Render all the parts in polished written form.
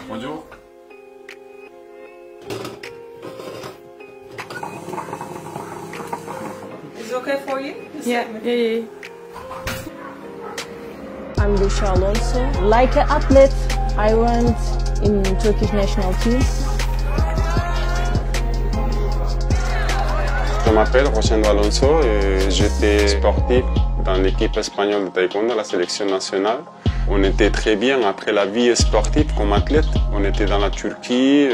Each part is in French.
Bonjour. Is it okay for you? Yeah. I'm Gülşah Alonso. Like an athlete, I went in Turkish national team. Je m'appelle Rosendo Alonso et j'étais sportif dans l'équipe espagnole de taekwondo, la sélection nationale. On était très bien après la vie sportive comme athlète. On était dans la Turquie,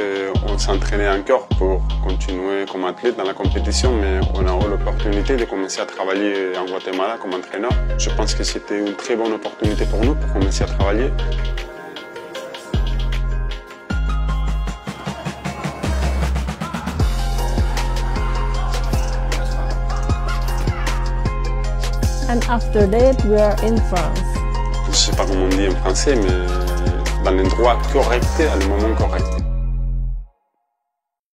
on s'entraînait encore pour continuer comme athlète dans la compétition, mais on a eu l'opportunité de commencer à travailler en Guatemala comme entraîneur. Je pense que c'était une très bonne opportunité pour nous pour commencer à travailler. And after that, we are in France. Je ne sais pas comment on dit en français, mais dans l'endroit correct, à le moment correct.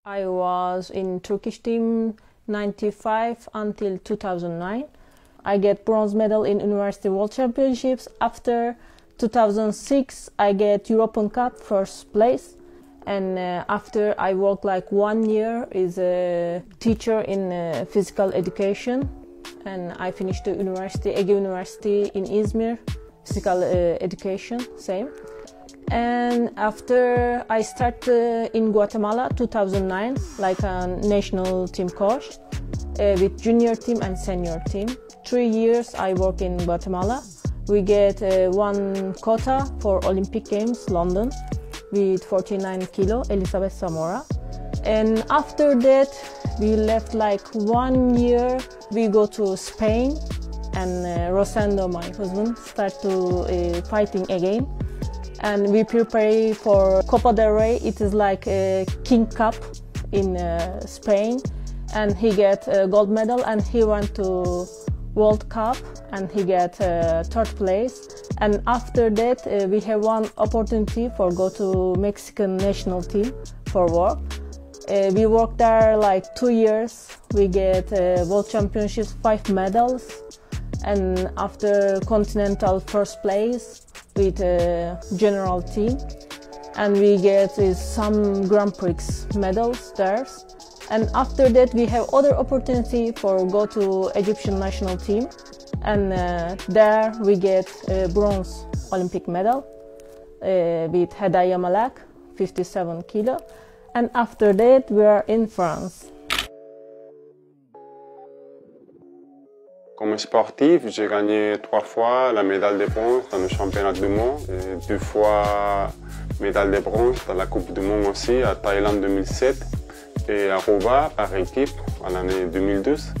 I was in Turkish team 95 until 2009. I get bronze medal in University World Championships. After 2006, I get European Cup first place. And after I worked like 1 year as a teacher in physical education. And I finished the university, Ege University in Izmir, physical education, same. And after I started in Guatemala, 2009, like a national team coach with junior team and senior team. 3 years I work in Guatemala. We get one quota for Olympic Games, London, with 49 kilo, Elizabeth Zamora. And after that, we left like 1 year. We go to Spain, and Rosendo, my husband, start to fighting again. And we prepare for Copa del Rey. It is like a King Cup in Spain. And he get a gold medal, and he went to World Cup, and he get third place. And after that, we have one opportunity for go to Mexican national team for work. We worked there like 2 years. We get World Championships 5 medals, and after continental first place with general team, and we get some Grand Prix medals there. And after that, we have other opportunity for go to Egyptian national team, and there we get bronze Olympic medal with Hedaya Malak, 57 kilo. And after that, we are in France. Comme sportif, j'ai gagné 3 fois la médaille de bronze dans le championnat du monde, et 2 fois médaille de bronze dans la Coupe du Monde aussi, à Thaïlande 2007 et à Roubaix par équipe en l'année 2012.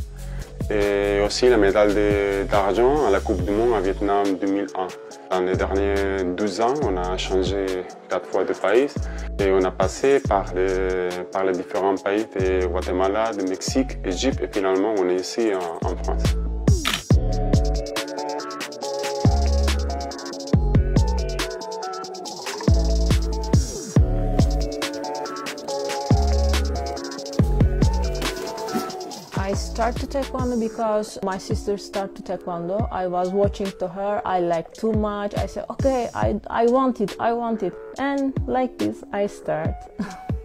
Et aussi la médaille d'argent à la Coupe du Monde à Vietnam 2001. Dans les derniers 12 ans, on a changé 4 fois de pays et on a passé par les différents pays de Guatemala, de Mexique, Égypte et finalement on est ici en France. I started taekwondo because my sister started taekwondo. I was watching to her. I liked too much. I said, okay, I want it. And like this, I start.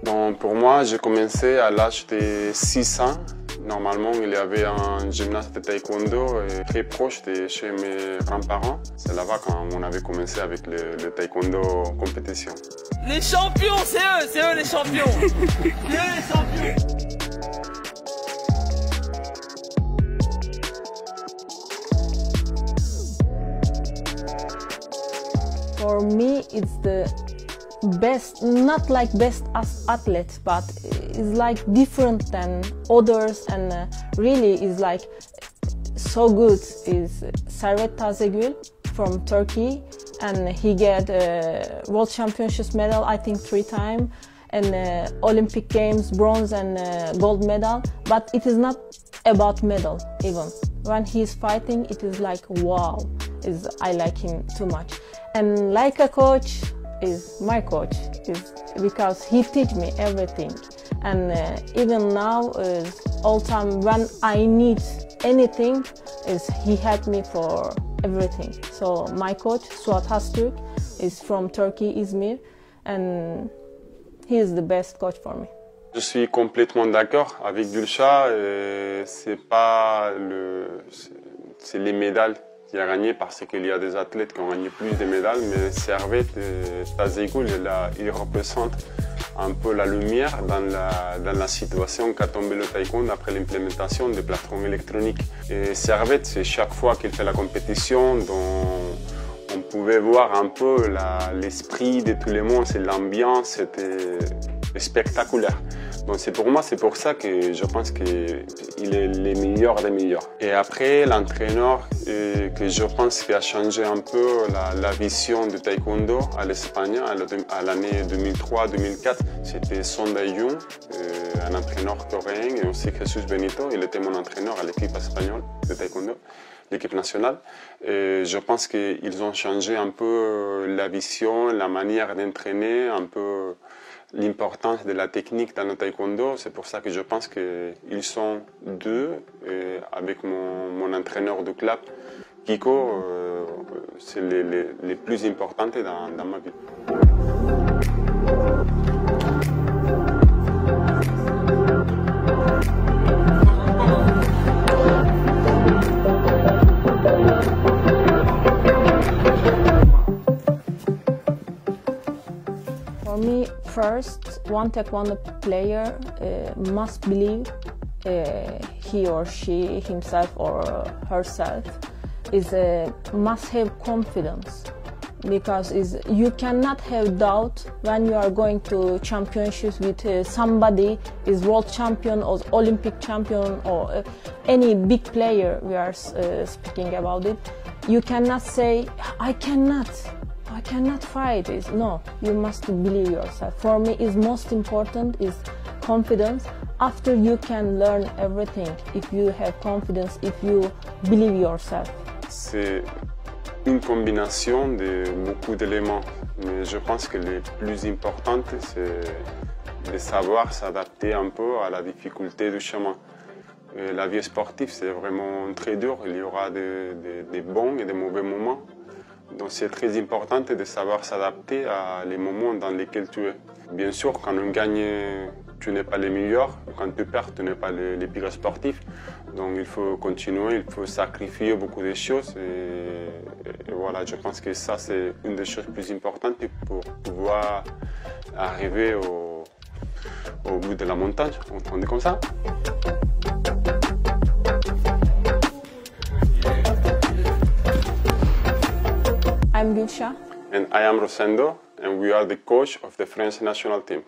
Bon, pour moi, j'ai commencé à l'âge de 6 ans. Normalement, il y avait un gymnase de taekwondo très proche de chez mes grands-parents. C'est là-bas quand on avait commencé avec le taekwondo compétition. Les champions, c'est eux les champions. C'est eux les champions. For me, it's the best, not like best as athlete, but it's like different than others, and really is like so good. Is Servet Tazegül from Turkey, and he get World Championships medal, I think 3 times, and Olympic Games bronze and gold medal. But it is not about medal even. When he's fighting, it is like wow. I like him too much. And like a coach, is my coach, is because he teach me everything. And even now, all time when I need anything, he helped me for everything. So my coach, Suat Hastürk, is from Turkey, Izmir, and he is the best coach for me. Je suis complètement d'accord avec Gülşah. C'est les médailles qu'il a gagné parce qu'il y a des athlètes qui ont gagné plus de médailles, mais Servet Tazegul, il représente un peu la lumière dans la situation qu'a tombé le taekwondo après l'implémentation des plateformes électroniques. Et Servet, c'est chaque fois qu'il fait la compétition, on pouvait voir un peu l'esprit de tout le monde, l'ambiance, c'était spectaculaire. Donc pour moi, c'est pour ça que je pense qu'il est le meilleur des meilleurs. Et après, l'entraîneur que je pense qu'il a changé un peu la vision du taekwondo à l'Espagne à l'année 2003-2004, c'était Son Dae-jung, un entraîneur coréen, et aussi Jesus Benito, il était mon entraîneur à l'équipe espagnole de taekwondo, l'équipe nationale. Et je pense qu'ils ont changé un peu la vision, la manière d'entraîner, un peu l'importance de la technique dans le taekwondo. C'est pour ça que je pense qu'ils sont deux, et avec mon entraîneur de club, Kiko, c'est les plus importants dans ma vie. For me, first, one taekwondo player must believe he or she, himself or herself, must have confidence, because you cannot have doubt when you are going to championships with somebody is world champion or Olympic champion or any big player we are speaking about it. You cannot say, I cannot fight. No, you must believe yourself. For me, is most important is confidence. After you can learn everything if you have confidence, if you believe yourself. C'est une combinaison de beaucoup d'éléments, mais je pense que le plus important, c'est de savoir s'adapter un peu à la difficulté du chemin. Et la vie sportive, c'est vraiment très dur. Il y aura des bons et des mauvais moments. Donc c'est très important de savoir s'adapter à les moments dans lesquels tu es. Bien sûr, quand on gagne, tu n'es pas le meilleur. Quand tu perds, tu n'es pas le pire sportif. Donc il faut continuer, il faut sacrifier beaucoup de choses. Et voilà, je pense que ça, c'est une des choses plus importantes pour pouvoir arriver au bout de la montagne. On dit comme ça. I'm Gülşah. And I am Rosendo, and we are the coach of the French national team.